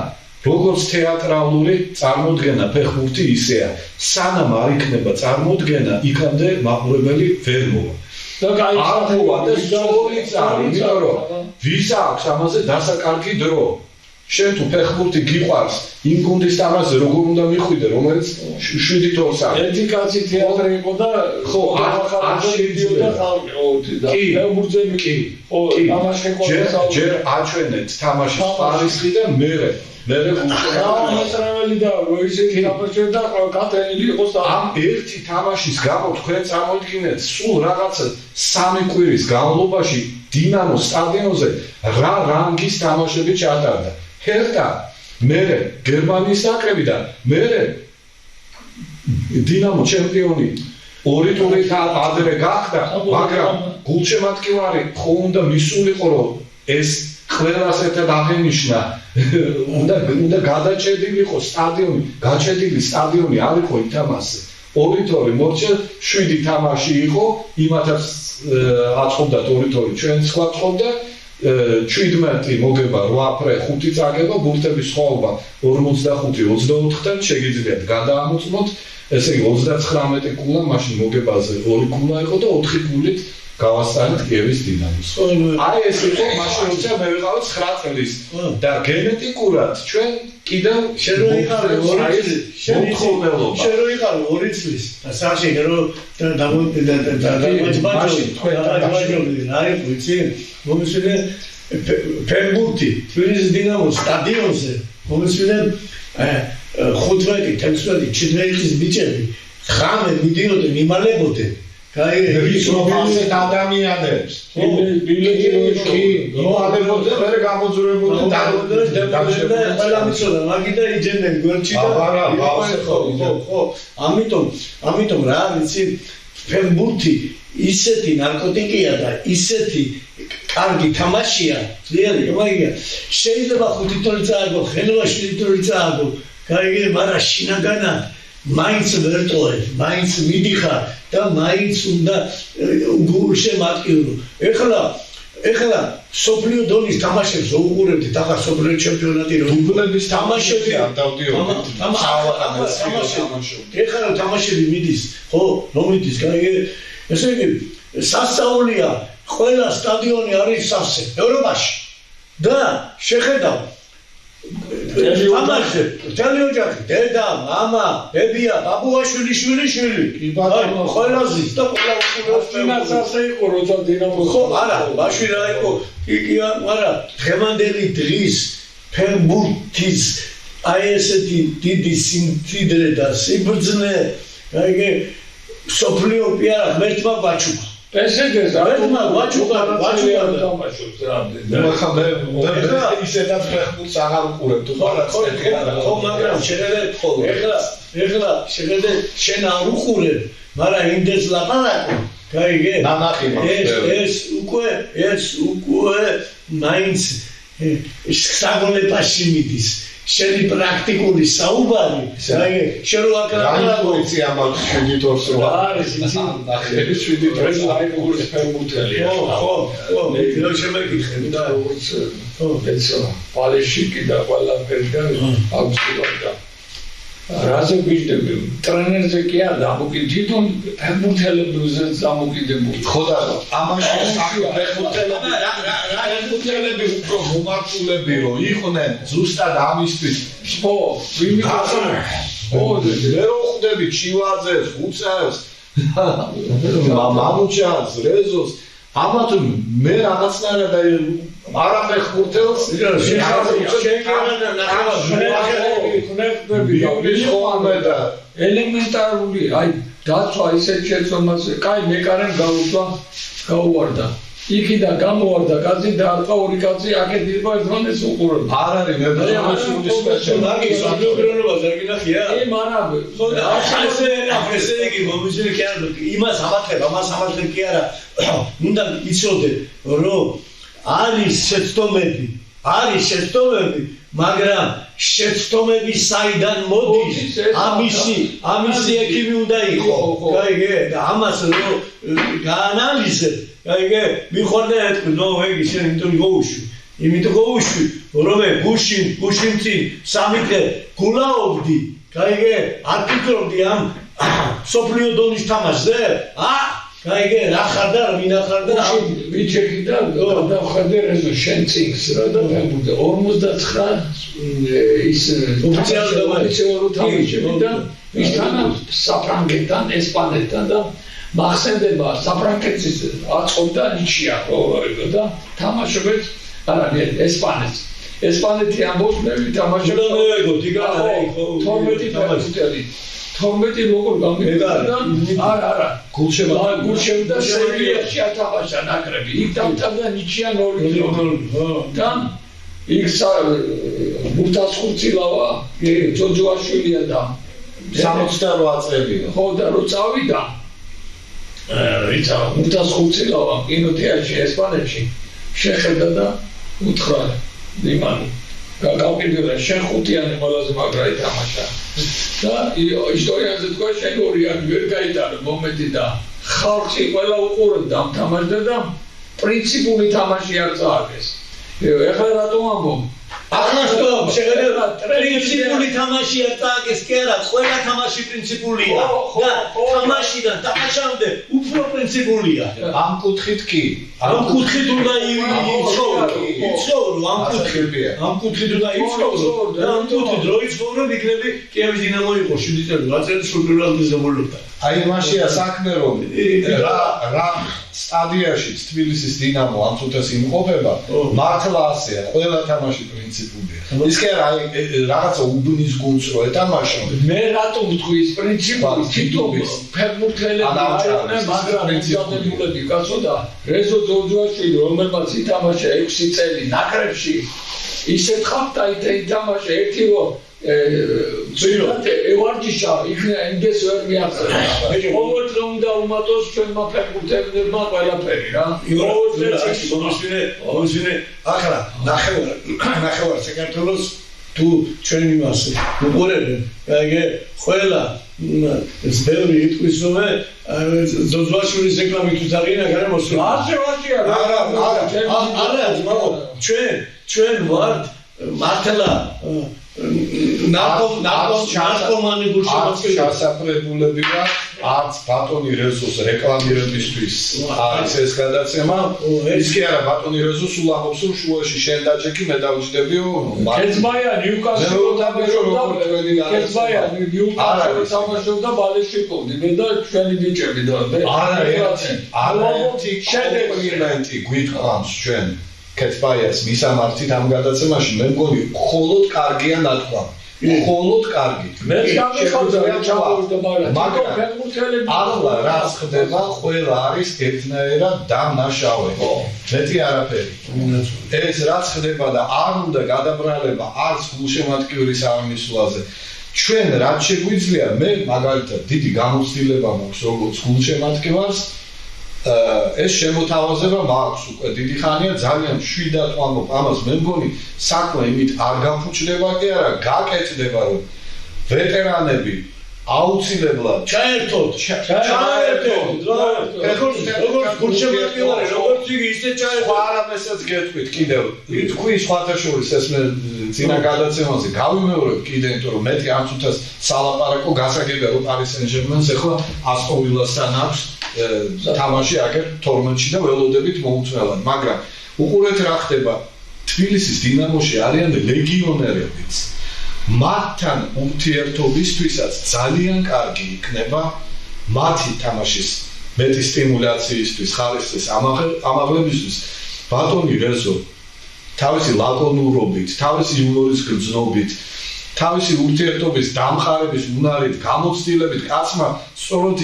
როგორც თეატრალური წარმოდგენა ფეხბურთი ისეა სანამ არ იქნება წარმოდგენა იქამდე მაყურებელი ვერ მოვა და გაიხსნა და სწორიც არის იმიტომ რომ ვის აქვს ამაზე დასაკარგი დრო შენ თუ ფეხბურთი გიყვარს იმ გუნდის თამაშზე როგორ უნდა მიხვიდე რომელიც 7-2 არის ერთი კაცი თეატრი იყო და ხო არ შეიძლება ხალხი და ფეხბურთზე კი ხო თამაში ყოლა ჯერ აჩვენეთ თამაშის პარიზი და მე მოსწრებელი და ისეთი თამაშები და კატენილი იყოს ამ ერთი თამაშის გამო თქვენ წარმოიდგინეთ სულ რაღაცა 3 კვირის განმავლობაში დინამო სტადიონზე რა რანგის თამაშები ჩატარდა ჰერტა მერე გერმანიის ნაკრები და მერე დინამო ჩემპიონი 2 ტურით ადრე გახდა მაგრამ გულშემატკივარი ხო უნდა მისულიყო რომ ეს ყველას ერთად აღენიშნა უნდა გადაჭედილიყო სტადიონი გაჭედილი სტადიონი არ იყო იმ თამაშზე 2-2 მორჩა 7 თამაში იყო იმათაც აწყობდა 2-2 ჩვენ სხვა თხოვდა 17 მოგება 8 ფრე 5 წაგება ბურთების სხვაობა 45-24-დან შეგიძლიათ გადაამოწმოთ ესე იგი 39 კულა მაშინ მოგებაზე 2 კულა იყო და 4 კულით გავასწარეთ კიევის დინამოს. აი ეს იყო მაშინ როცა მე ვიყავი 9 წლის და გენეტიკურად ჩვენ კიდევ შენ რო იყავი 2 წლის შენ რო იყავი 2 წლის და სახში რო აი ვიცი მომისვლე ფერბურთი თბილისის დინამოს სტადიონზე მომისვლე 15-16 17 ბიჭები ხამე მიდიოდნენ იმალებოდნენ ისროფასეთ ადამიანებს ბილეთი მოადებოდნენ ვერ გამოძურებოდნენ ყველა მიცოდა მაგიდა იჯენდნენ გვერდში და ხო ამიტომ რა ვიცი ფერბურთი ისეთი ნარკოტიკია და ისეთი კარგი თამაშია ძლიერი მაგია შეიძლება 5 თვით წააგო ხელობა 7 თვით წააგო გაიგე მაგრამ შინაგანა მაინც ვერტოებ მაინც მიდიხარ და მაინც უნდა შემატკივრო ეხლა სოფლიო დონის თამაშებს უყურებთ და ახლა სოფლიო ჩემპიონატი დუბლების თამაშები არ დავდიოდით ეხლა თამაშები მიდის ხო რომ მიდის გაიგე ესე იგი სასწაულია ყველა სტადიონი არის სასწე ევროპაში და შეხედავ თამაშზე მთელი ოჯახი დედა მამა ბებია ბაბუაშვილი შვილი ყველა ზის და ყველა ფინანსაზე იყო როცა დინამო ხო არა ბაშვილი რა იყო კიკია მაგრამ დღევანდელი დღის ფერბურთის აი ესეთი დიდი სიმდიდრე და სიბრძნე გაიგე სოფლიო პიარა ღმერთმა ვაჩუქა პესეგეს ღმერთმა ვაჩუქა თამაშობს რამდენი ხა ისედაც ფეხბურთს აღარ უყურებ თუ ხო მაგრამ ეხლა შეხედე შენ არ უყურებ მაგრამ იმდეს ლაპარაკო გაიგე ნანახი ეს უკვე მაინც საგონებაში მიდის შენი პრაქტიკული საუბარი გაიგე შენ რო აკრა ვიცი ამალ 7-2 არის იცი ნახე 7-2 აი გულის ფერბურთელია ხო მე შემეკითხე და ხო ეცო პალეშიკი და ყველაფერი და აუცილებლად რაზე გიждები ტრენერზე კი არ დამოკიდებული თვითონ ფერბურთელებზე დამოკიდებული ხო და ამაში ფერბურთელები უფრო მომართულები რომ იყვნენ ზუსტად ამისთვის ხო მე რო ხვდები ჩივაძეს უცას მამუჩას რეზოს ამათ მე რაღაცნაირად არა ფეხბურთელს ელემენტარული აი დაცვა ისეთ შეცდომაზე კაი მეკარემ გაუვარდა იქიდან გამოვარდა კაცი და ალყა ორი კაცი აქეთ იყო ერთმანეთს უყურებდა არ არის მე ბაზარში მაგის საგრონობას არ გინახია მაგრამ ხო და ესე იგი მომიჯერ კი არა იმას ამათლებ კი არა უნდა იცოდე რომ არის შეცდომები მაგრამ შეცდომები საიდან მოდის ამისი ექიმი უნდა იყო გაიგე და ამას რო გაანალიზებ გაიგე მიხვდა ეთქვი ნო ეგი შენ იმიტომ გოუშვი რომ მე გუშინ წინ 3 დღე გულაობდი გაიგე არ ფიქრობდი ამ სოფლიო დონის თამაშზე გაიგე რა ხარ და მინა ხარ და ვიჩეკი და დავხადე რეზო შენ წინს რა და ვებუდე 59 ის ოფიციალური თამაშები და ისთანა საფრანგეთთან ესპანეთთან და მახსენდება საფრანგეთის აწყობდა ნიჩია და თამაშობთ არა ესპანეთი ამბობს მე ვითამაშებ და მეგო დიგაა 12 თამაშები 12 როგორ გამიგდა არა გულშემ და სერიაში ათამაშა ნაკრები იქ დამტაბდა ნიჩია 0 და იქ 505 წილავა ჯოჯოაშვილია და 68 წლებია ხო და რო წავიდა рица 505 წილავა კინოთეატრში ესპანეთში შეხედა და უთხრა იმან გავყიდე შენ ხუთიანი ყველაზე მაგრა ითამაშა და ისტორიაზე თქვა შენ ორიანი ვერ გაიტანე მომენტი და ხალხი ყველა უყურებდა ამ თამაშს და პრინციპული თამაში არ წააგეს ეხლა რატომ ამბობ ახლა შეხედა პრინციპული თამაშია წააგეს კი არა ყველა თამაში პრინციპულია და თამაშიდან თამაშამდე უფრო პრინციპულია ამ კუთხით კი ამ კუთხით უნდა იცხოვრო ამ კუთხით უნდა იცხოვრო და ამ კუთხით რო იცხოვრებ იქნები კიევის დინამო იყო 7 წელი 8 წელი სუპერლიგაზე ზებულობდა აი მაშია საქმე რომ რა სტადიაში თბილისის დინამო ამ წუთას იმყოფება მართლა ასეა ყველა თამაში პრინციპულია ის კი არა რაღაცა უბნის გუნდს რო ეთამაშო მე რატომ ვთქვი ის პრინციპი თვითონ ფეხბურთელები არიან მაგრამ პრინციპულები კაცო და რეზო ჯორჯუაშვილი რომელმაც ითამაშა 6 წელი ნაკრებში ისეთ ხალხთა ითამაშა ერთი რომ ევარჯიშა იქნა ინდეს ვერ მიაწერა ყოველდღე უნდა უმატოს ჩვენმა ფეხბურთელებმა ყველაფერი რა მომისმინე ახლა ნახევარ საქართველოს თუ ჩვენ იმას უყურებენ აი ყველა ბევრი იტყვის რომ ზოძვაშვილის რეკლამით უძაღინა გარე მოსული არა ჩვენ ვართ მართლა ნარკომანი გულშემატკივარი ჩასაფრებულები ვარ არც ბატონი რეზოს რეკლამირებისთვის არის ეს გადაცემა ის კი არა ბატონი რეზო სულ ამბობს რომ შუაში შენ დაჭექი მე დავჭდებიო კეცბაია ნიუკასლ თამაშობდა ბალეშიკოვი მე და ჩვენი ბიჭები და არა ერთი შედეგი გვიტყვამს ჩვენ კეცბაიას მისამართით ამ გადაცემაში მე მგონი მხოლოდ კარგია ნათქვამი მხოლოდ კარგი მე მაგრამ ფეხბურთელები ახლა რაც ხდება ყველა არის ერთნაირად დამნაშავე მეტი არაფერი ეს რაც ხდება და არ უნდა გადაბრალება არც გულშემატკივრის აღნიშნულაზე ჩვენ რაც შეგვიძლია მე მაგალითად დიდი გამოცდილება მაქვს როგორც გულშემატკივარს ეს შემოთავაზება მაქვს უკვე დიდი ხანია ძალიან შვიდად ვამბობ ამას მე მგონი საქმე იმით არ გაფუჭდება კი არა გაკეთდება რომ ვეტერანები აუცილებლად ჩაერთოთ როგორც გულშემატკივარი როგორც იგი ისე ჩაერთოთ არამესაც გეტყვით კიდევ თქვი სხვათა შორის ეს მე წინა გადაცემაზე გავიმეორებ კიდე იმიტომ რომ მეტი ამ თუთას სალაპარაკო გასაგებია რომ პარი სენ-ჟერმენს ახლა ასტოვილასთან აქვს თამაში აგერ 12-ში და ველოდებით მოუწველად მაგრამ უყურეთ რა ხდება თბილისის დინამოში არიან ლეგიონერებიც მათთან ურთიერთობისთვისაც ძალიან კარგი იქნება მათი თამაშის მეტი სტიმულაციისთვის ხარისხის ამაღლებისთვის ბატონი რეზო თავისი ლაკონურობით თავისი იუმორის გრძნობით თავისი ურთიერთობის დამხარების უნარით გამოცდილებით კაცმა სწორედ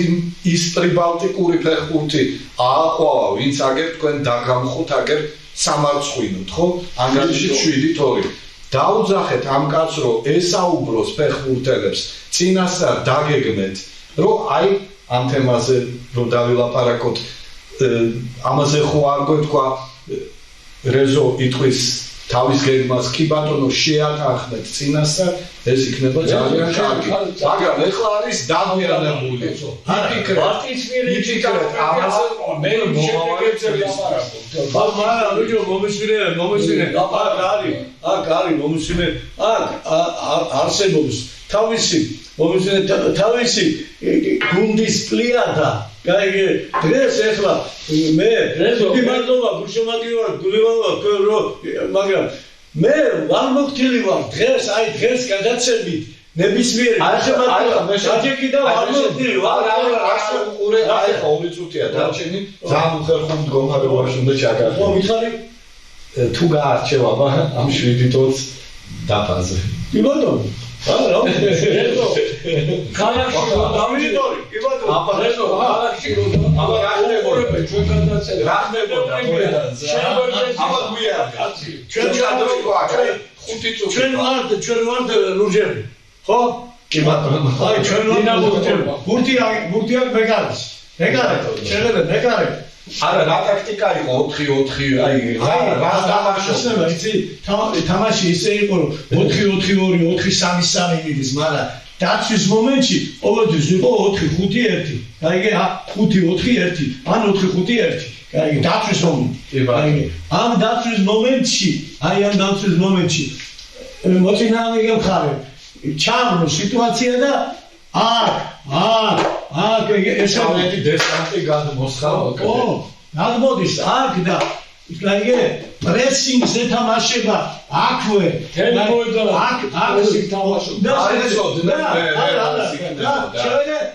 ის პრიბალტიკური ფეხბურთი ააყვავა ვინც აგერ თქვენ დაგამხოთ აგერ სამარცხვინოთ ხო ანგარიში 7-2 დაუძახეთ ამ კაცს რომ ესაუბროს ფეხბურთელებს წინასწარ დაგეგმეთ რომ აი ამ თემაზე რომ დავილაპარაკოთ ამაზე ხო არ გვეთქვა რეზო იტყვის თავის გეგმას კი ბატონო შეატახნეთ წინასწარ ეს იქნება ძალიან კარგი მაგრამ ეხლა არის დაღმიანებული იფიქრეთ ამაზე მე შემდეგებზე ვილაპარაკო მაგრამ მომისმინე აქ არის მომისმინე აქ არსებობს თავისი გუნდის პლიადა გაიგე დღეს ეხლა მე მადლობა გულშემატკივარ მაგრამ მე ვარ მოხდილი ვარ დღეს აი დღეს გადაცემით ნებისმიერი დაჭექი და ვარ მოხდილი ვარ ყურე აი ხო 2 წუთია დარჩენი ძალიან უხერხო მდგომარეობაში უნდა ჩაგარდო მიხარი თუ გაარჩევა ამ 7-2 დაფაზე კი ბატონო არა რეზო ქალაქში დავიტორი კი ბატონო აბა რეზო ქალაქში აბა რა ხდებოდა ჩვენ გადაცემა რა ხდებოდა აბა გვია ჩვენ გადავიყვა 5 წუთი ჩვენ ვართ ლურჯები ხო კი ბატონო აი ჩვენ ვართ გურთი აქ მეკარეს შეიძლება მეკარე არა რა ტაქტიკა იყო 4-4 აი რა თამაშობა იცი თამაში ისე იყო რომ 4-4-2 4-3-3 მიდის მაგრამ დაცვის მომენტში ყოველთვის იყო 4-5-1 გაიგე 5-4-1 ან 4-5-1 გაიგე დაცვის მომენტი გაიგე ამ დაცვის მომენტში მოწინააღმდეგე მხარე ჩავრდო სიტუაცია და აქ ეს ამეთი დესანტი გადმოსხავა. გადმოდის აქ და ისე პრესინგზე თამაშება აქვე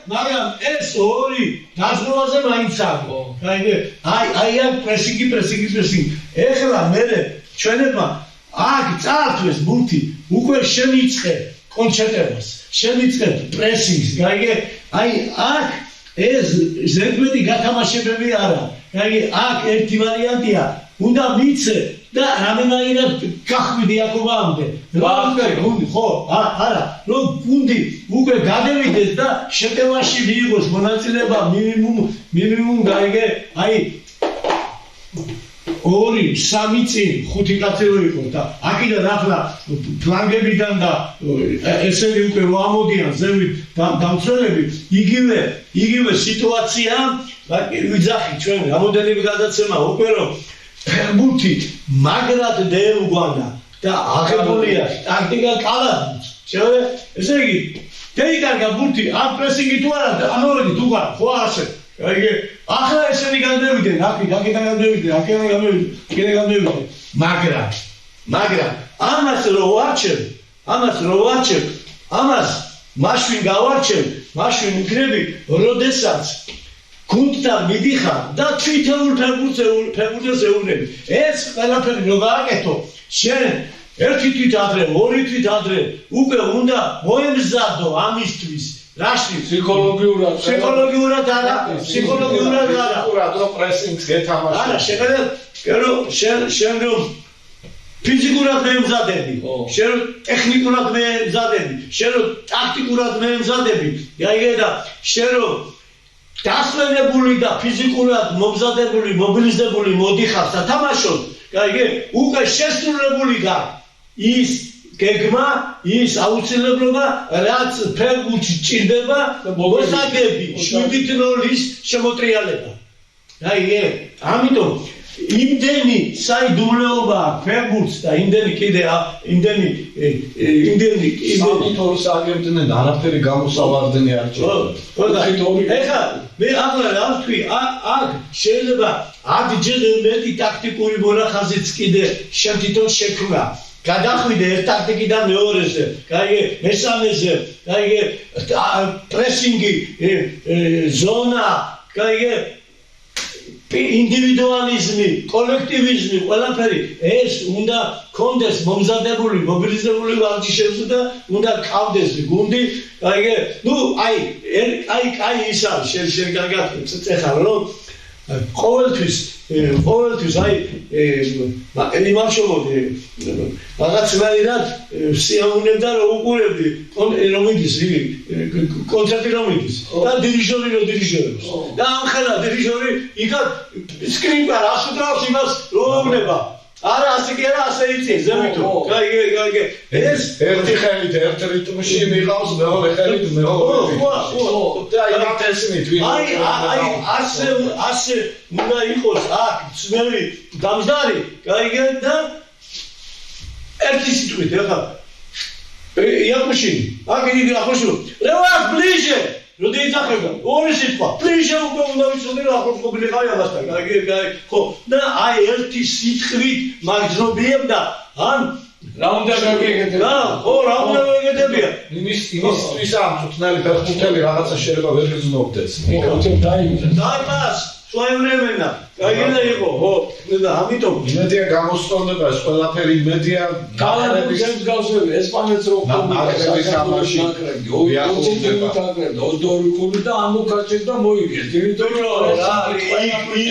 მაგრამ ეს ორი დაზღვევაზე მაინც აი აქ პრესინგი ეხლა მე ჩვენებმა აქ წართვეს ბურთი უკვე შემიწყე კონცენტრებას შემიწყე პრესინგს აი აქ ეს ზედმეტი გათამაშებები არა აქ ერთი ვარიანტია უნდა მიცე და რამენაირად გახვიდე აქობამდე არა რომ გუნდი უკვე გადევიდეს და შეტევაში მიიღოს მონაწილეობა მინიმუმ აი 2-3 წინ 5 კაცი რო იყო და აქედან ახლა ფლანგებიდან და ესენი უკვე რო ამოდიან ზევით დამცველები იგივე სიტუაცია ვიძახი ჩვენ რამოდენიმე გადაცემა უკვე რომ ფეხბურთი მაგრად დაეუგვანა და აღებულია ტაქტიკა კალათით შეიძლება ესე იგი დაიკარგა ბურთი ამ პრესინგი თუ არა ამორედი თუ არა ხო ასე ახლა ესენი გადავიდნენ აქედან გადავიდნენ მაგრამ ამას რო ვარჩევ ამას მაშინ გავარჩევ მაშინ ვიქნები როდესაც გუნდთან მიდიხარ და თვითონ ფეხბურთზე ეუნები ეს ყველაფერი რო გააკეთო შენ ერთი თვით ადრე ორი თვით ადრე უკვე უნდა მოემზადო ამისთვის რაში ფსიქოლოგიურად არა რო პრესინგს გეთამაშე არა შენ რომ ფიზიკურად მეემზადები შენ რომ ტექნიკურად მეემზადები შენ რომ ტაქტიკურად მეემზადები და შენ რომ დასვენებული და ფიზიკურად მომზადებული მობილიზებული მოდიხარ და თამაშობ უკვე შესრულებული გაქვს ის გეგმა ის აუცილებლობა რაც ფეხბურთში ჭირდება მოსაგები 7-0-ის შემოტრიალება ამიტომ იმდენი საიდუმლოობა ფეხბურთს და იმდენი სამითორს აგებდნენ არაფერი გამოსავარდნი არ ჭირდება ეხლა მე ახლა რა ვთქვი აქ შეიძლება 10 ჯერ მეტი ტაქტიკური მონახაზიც კიდე შენ თვითონ შექმნა გადახვიდე ერთ ტაქტიკიდან მეორეზე მესამეზე პრესინგი ზონა ინდივიდუალიზმი, კოლექტივიზმი, ყველაფერი ეს უნდა კონდეს მომზადებული, მობილიზებული ვარჯიშებზე და უნდა ყავდეს გუნდი. აი ის არის შენ გაგაწეხარ რომ ყოველთვის იმაშობოდი რაღაცნაირად სიამოვნებდა რომ უყურებდი რომ მიდის კონცერტი რომ მიდის და დირიჟორებს და ამხელა დირიჟორი იქა სკრინკა რასუდრავს იმას რომ უგნება არა ასე კი არა ასე იწინ ზემითო ეს ერთი ხელით ერთ რიტმში მიყავს მეორე ხელით მეორე და აი ასე უნდა იყოს აქ ძნელი დამჯდარი და ერთი სიტყვით ახლა იაკუში აქ იგი ახოშო რევას ბლიჟე როდი იძახება ორი სიტყვა ბლიჟე უკვე უნდა ვიცოდე რომ ახლა მოგილიყავი ამასთან ხო და აი ერთი სიტყვით მაგძნობიებდა ან რა უნდა გაგეკეთებია ხო რა უნდა გაგეკეთებია იმისთვის ამ თუთნელი ფეხბურთელი რაღაცა შეიძლება ვერ გზნობდეს დაიმას სვაევრემენა გაიგენა იყო ხო და ამიტომ იმედია გამოსწორდება ეს ყველაფერი იმედია კალათებს გავსვები ესპანეთს რო ნაკრების თამაში ოსდორი კლუბი და ამოქაჩეს და მოიგეს იმიტომ რომ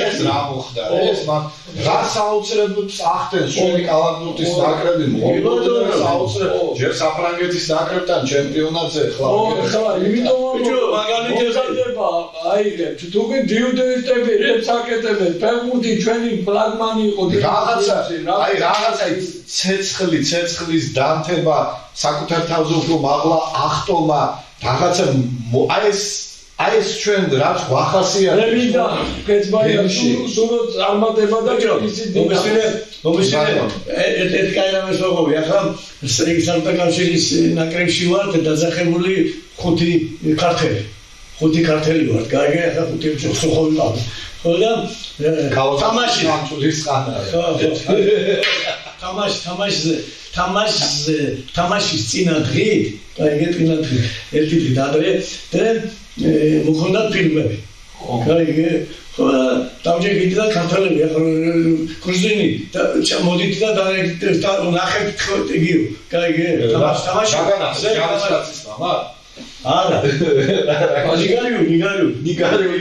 ეს რა მოხდა ეს რა საოცრებობს ახდენს ჩვენი კალათბურთის ნაკრები მოგიბოდოს საოცრებობს ჯერ საფრანგეთის ნაკრებთან ჩემპიონატზე ხო იმიტომ მაგალითად აიღებთ თუ კი დიუდეისტები რებს აკეთებენ ფეხბურთი ჩვენი ფლაგმანი იყო რაღაცა ცეცხლის დანთება საკუთარ თავზე უფრო მაღლა ახტომა რაღაცა ეს აი ეს ჩვენ რაც ვახასიათებთ. მე მინდა კეთბაია სულოთ წარმატება და ისიც მომისმინე ერთ კაი რამეს ვაყობი ახლა საბჭოთა კავშირის ნაკრებში ვართ დაძახებული 5 ქართველი 5 ქართველი ვართ გაიგე ახლა 5 სოხოვი ვარ ხო და თამაში ამწულის ხანა თამაშის წინა დღით გაიგე წინა დღით ერთი დღით ადრე და მოხდა ფილმები გაიგე დავჯერით და ქართველები ახლა კურსინი და მოდით და ნახეთ იგივე გაიგე თამაში ჯარისკაცის მამა არა ნიგარიუ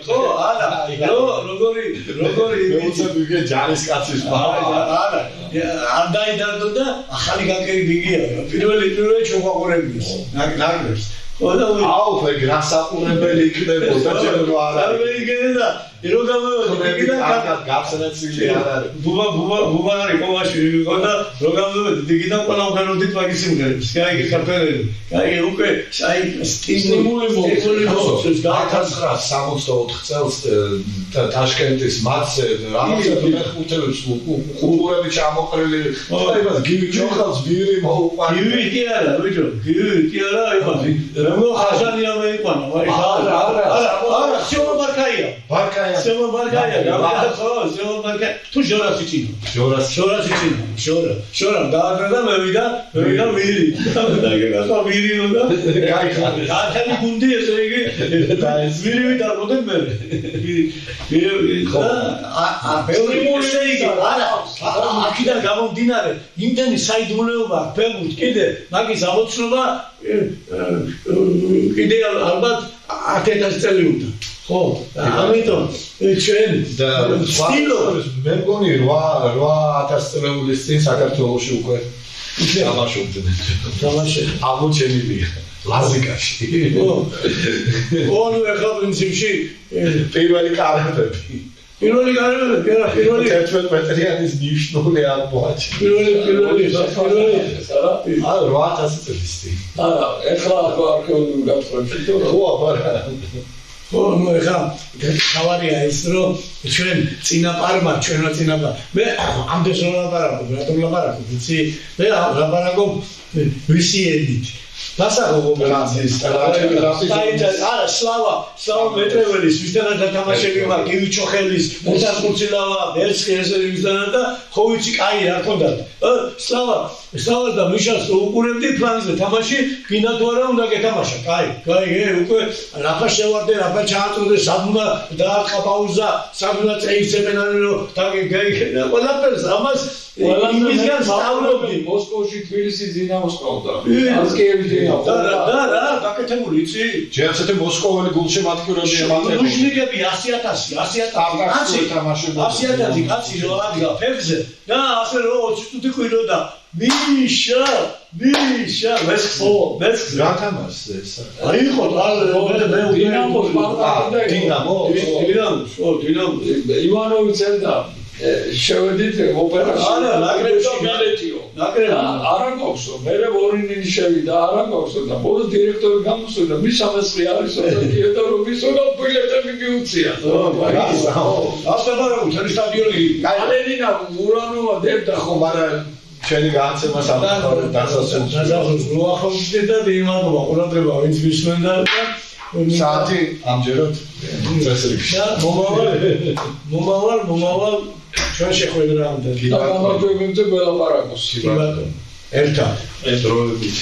ხო არა როგორი მეუწებიგე ჯარისკაცის მამა არა არ დაიდარდო და ახალი გაკერი გიგია პირველი ჩოყაყურებლის ნაკრებს აუ ფე გასაყურებელი იქნებოდა ჯერ რა არა და ირო გამოვიდი და გაცნაცილი არ არის ბუბა არის ყოვაში იყო და რო გამოვიდი დიგიდან ყველა უგანოდით მაგის სიმღერებს გაიგე ქართველები გაიგე უკვე აი სტიმული 1964 წელს ტაშკენტის მათზე რაღაცა მეხუთელებს ხუღურები ჩამოყრილი ხაიბას გივი ჩოხალს ბირი მოუყვანი გივი კი არა ბიჭო გივი კი არა როგორ ხაზანია მეიყვანა არა შოვა ბარკაია Sema Bargaya, Sema Bargaya. Tu Joras için. Joras için. Joras. Daha da mevida miri. Daha miri onda. Zaten bundi esegi. Miri bir daha model mi? Miri. Böyle şey ara. Akida gamon dinare. İnteni saydımlığı var. Pemut kide. Nagi zamotsluba ideal albat ათეთასწელიუდა ხო ამიტომ ჩვენ სტილო მე მგონი 8000 წელს წინ საქართველოში უკვე თამაშობდნენ აღმოჩენილია ლაზიკაში ხო ახლა პრინციპში პირველი კარებები პირველი 11 მეტრიანის ნიშნული აღმოაჩინეს პირველი 8000 წელს წინ არა ახლა არქეოლოგიური გათხრები ხო აბარა ხო ახლა ხავარია ის რომ ჩვენ წინაპარმა მე ამდენ რომ ლაპარაკობ იცი მე ლაპარაკობ ვისიენით დასაღობ რაზის არა სლავა მეტრეველის ვისთანაც დათამაშები მაქვს გივიჩოხელის მოცარკუცილავა ერცხეს ვისთანაც და ხოვიცი კაი რა ქონდათ სლავა და მიშას უყურებდი ფლანგზე თამაში გინდა თუ არა უნდა გეთამაშა კაი უკვე რაფა შევარდე რაფა ჩააწოდე საბუნა დაარტყა პაუზა საბუნა წეიცებენ რომ გაიგე ყველაფერს ამას იმისგან სწავლობდი მოსკოვში თბილისის დინამოს ყავდა ასკიევის დინამო და გაკეთებული იცი ჯერცეთი მოსკოველი გულშემატკივრები ემატებოდა ლუჟნიკები 100,000 კაცი რო ადგა ფეხზე და ასე რო 20 წუთი ყვიროდა მიშა ვესხო რა თამაშს ეს აი ხო მე დინამოს პარტა დინამო ივანოვი წერდა შევედით ოპერაში არა ნაკრებში მილეტიო არა გვაქვსო მე ორი ნიშები და არა გვაქვსო და ბოლოს დირექტორი გამოსულა მის სამასწრი არის და რომ მისონა ბილეტები მიუწია ასე ბარაკუ თერი სტადიონი ალელინა ურანოვა დებდა ხო მაგრამ ჩვენი განაცემას დასასრულს რო ახალწლი და იმანობა ყურადღება ვინც მისმენდა საათი ამჯერად წესრიგში მომავალ ჩვენ შეხვედრამდე და გამარჯვებებზე გველაპარაკოს ერთად ეს დროებით